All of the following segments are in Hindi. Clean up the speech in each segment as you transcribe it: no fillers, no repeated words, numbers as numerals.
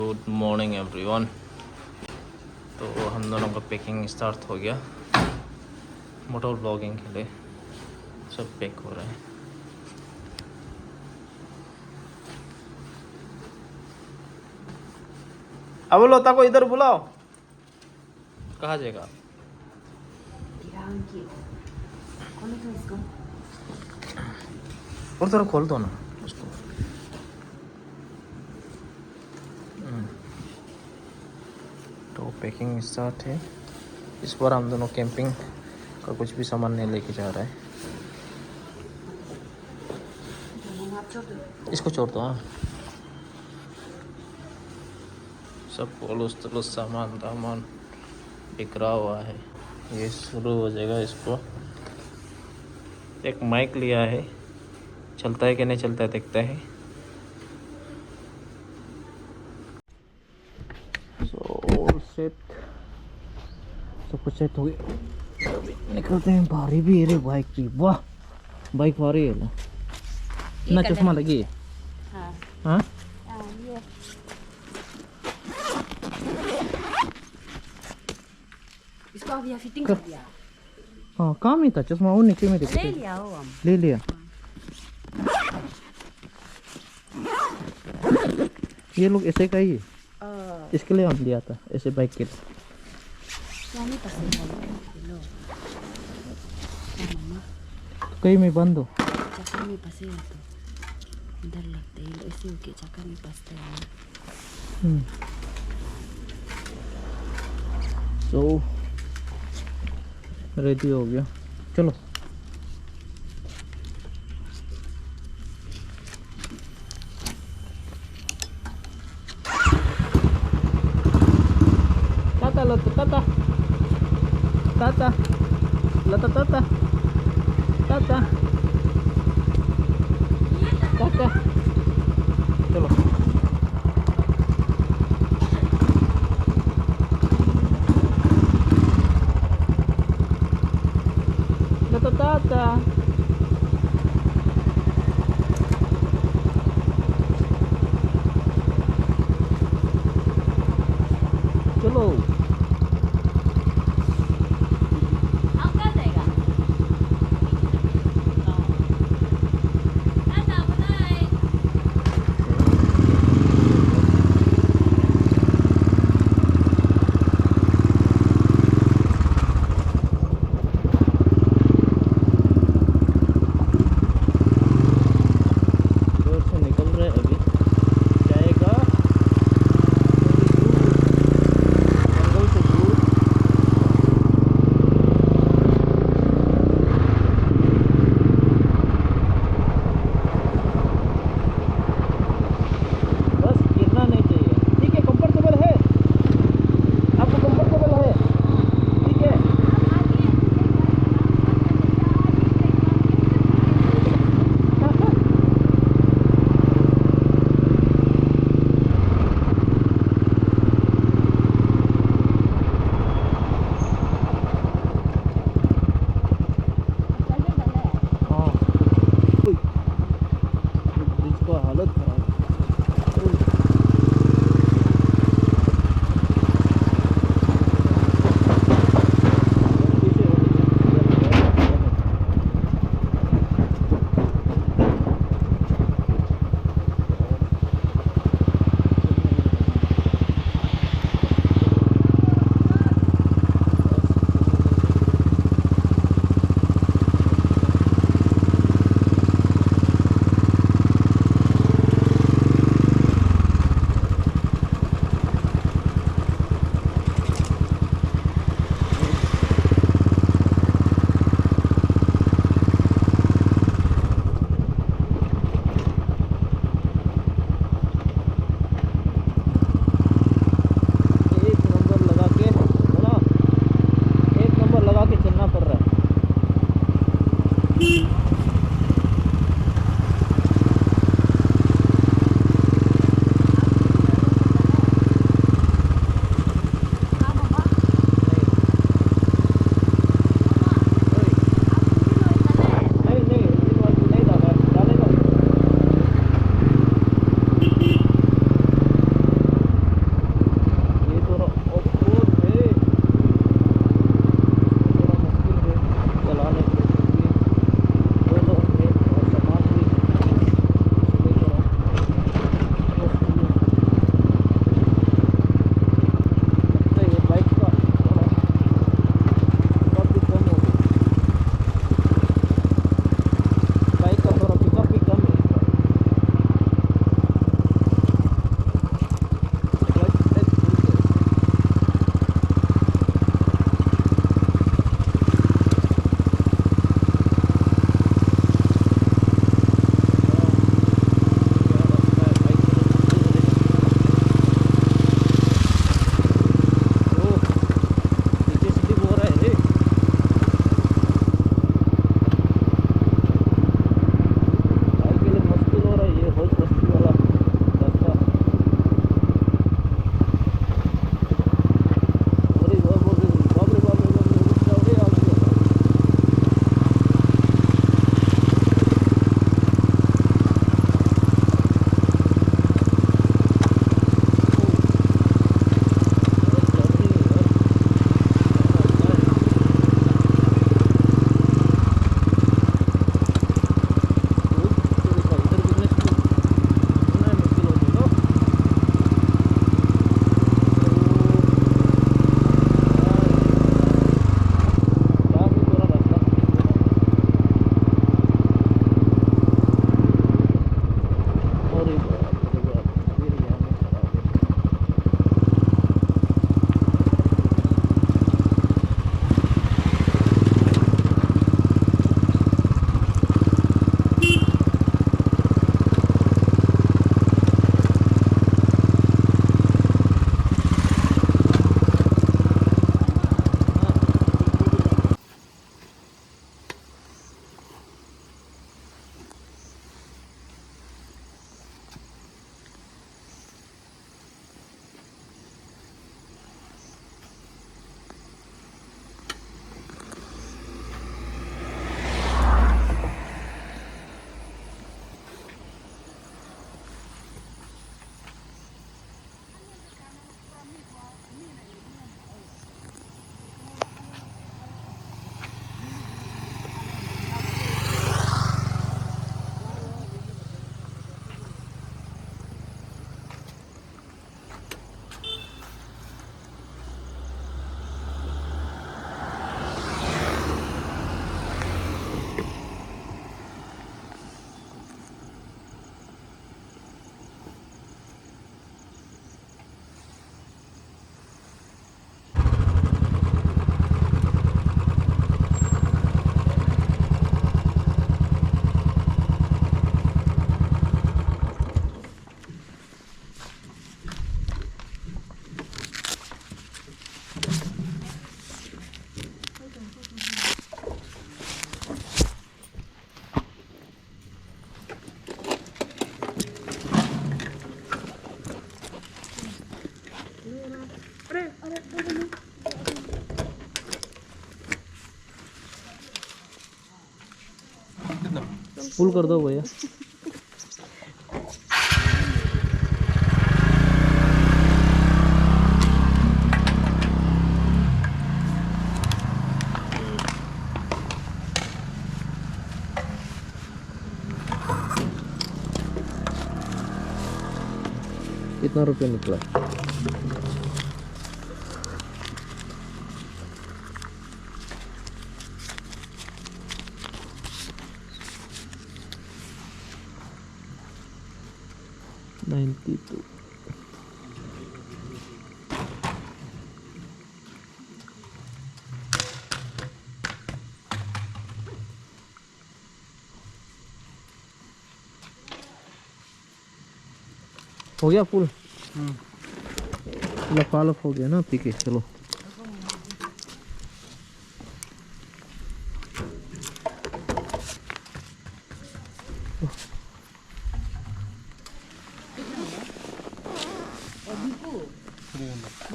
Good morning everyone. तो हम दोनों का पैकिंग स्टार्ट हो गया। मोटर ब्लॉगिंग के लिए सब पैक हो रहा है। अब लोता को इधर बुलाओ। कहाँ जाएगा? और थोड़ा खोल दो ना उसको। तो पैकिंग स्टार्ट है। इस बार हम दोनों कैंपिंग का कुछ भी सामान नहीं लेके जा रहा है। इसको छोड़ दो। हाँ, सब पोलूस तलूस सामान दामान बिखरा हुआ है। ये शुरू हो जाएगा। इसको एक माइक लिया है, चलता है कि नहीं चलता है देखता है। सेट सब कुछ सेट हो गया। अभी निकलते हैं। भारी भी है रे बाइक भी। वाह, बाइक भारी है ना। चश्मा लगी है। हाँ इसको अभी फिटिंग कर दिया। हाँ, काम ही था। चश्मा वो नीचे में ले लिया हो हम। ले लिया। ये लोग ऐसे का ही है। इसके लिए हम लिया था, ऐसे बाइक के लिए। कहीं में बंद हो। चक्कर में फंसे हैं तो डर लगता है। ऐसे उनके चक्कर में फंसते हैं। तो रेडी हो गया, चलो। Tata, lata, tata. Tata. Lata, tata. Tata. Tata. चलो। Lata, tata. चलो। फुल कर दो भैया। कितना रुपये निकला? $92। हो गया फुल? लफालफ हो गया ना, ठीक है चलो।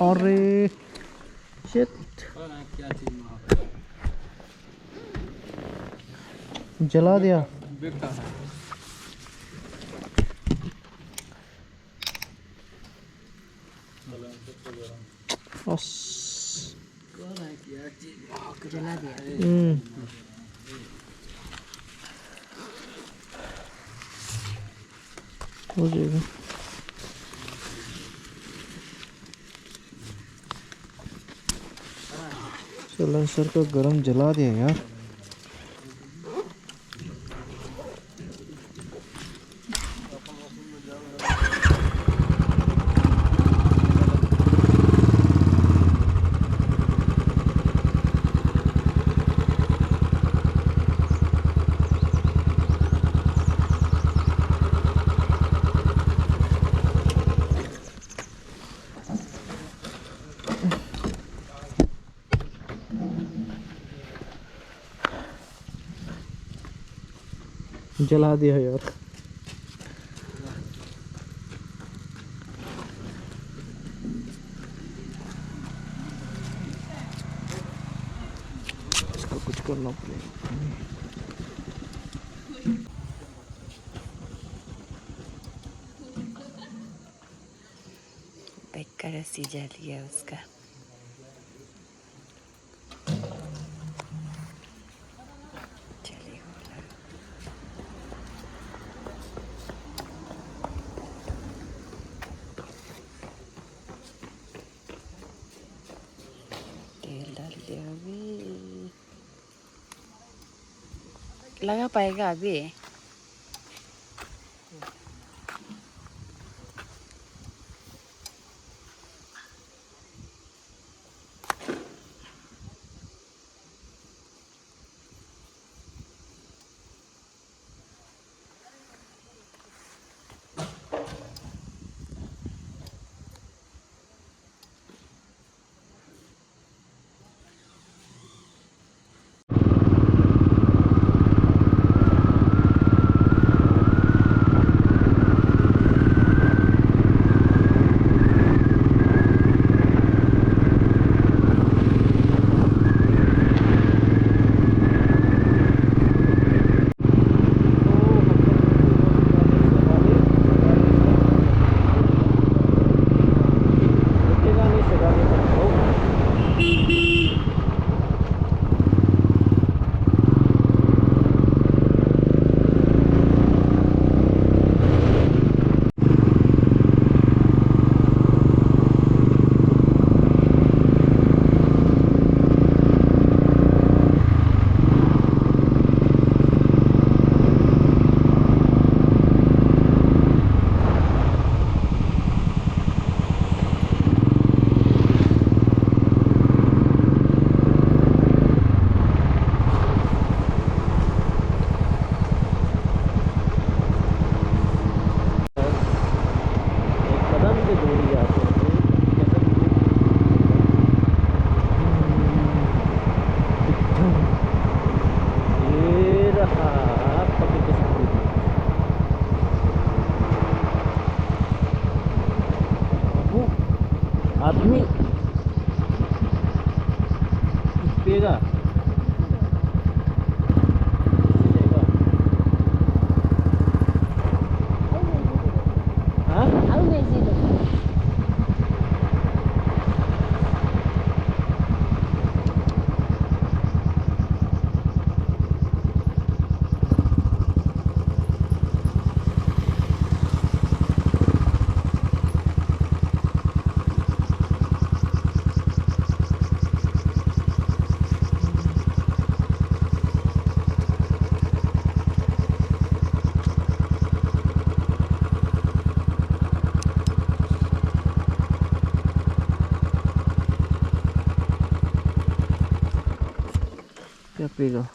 अरे शिट, जला दिया। जला दिया। हो जाएगा। सलेंसर का गरम जला दिया यार। जला दिया यार। इसको कुछ करना पड़ेगा। पैक का रस्सी जल गया उसका। तेल डाल दिया अभी। लगा पाएगा अभी? आदमी पिएगा। क्या पिएगा?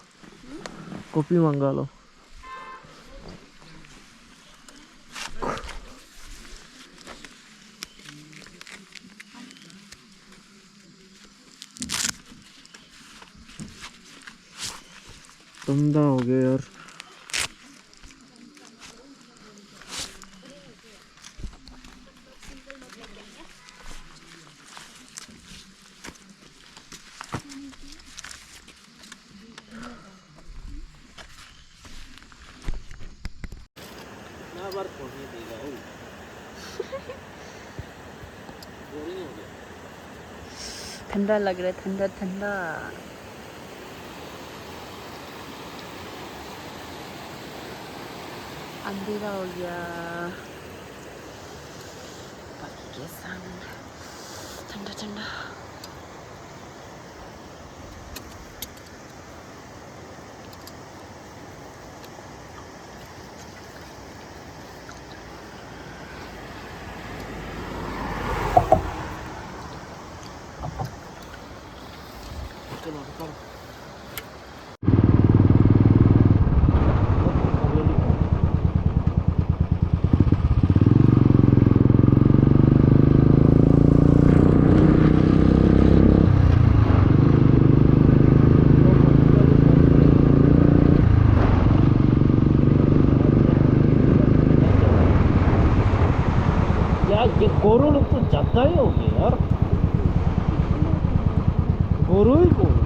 कॉफी मंगा लो। ठंडा हो गया यार। ठंडा लग रहा है, ठंडा ठंडा। अंधेरा हो गया। बाकी के सामने ठंडा ठंडा। यार ये गोरू लोग तो ज्यादा ही हो गए यार। गोरू ही गोरू।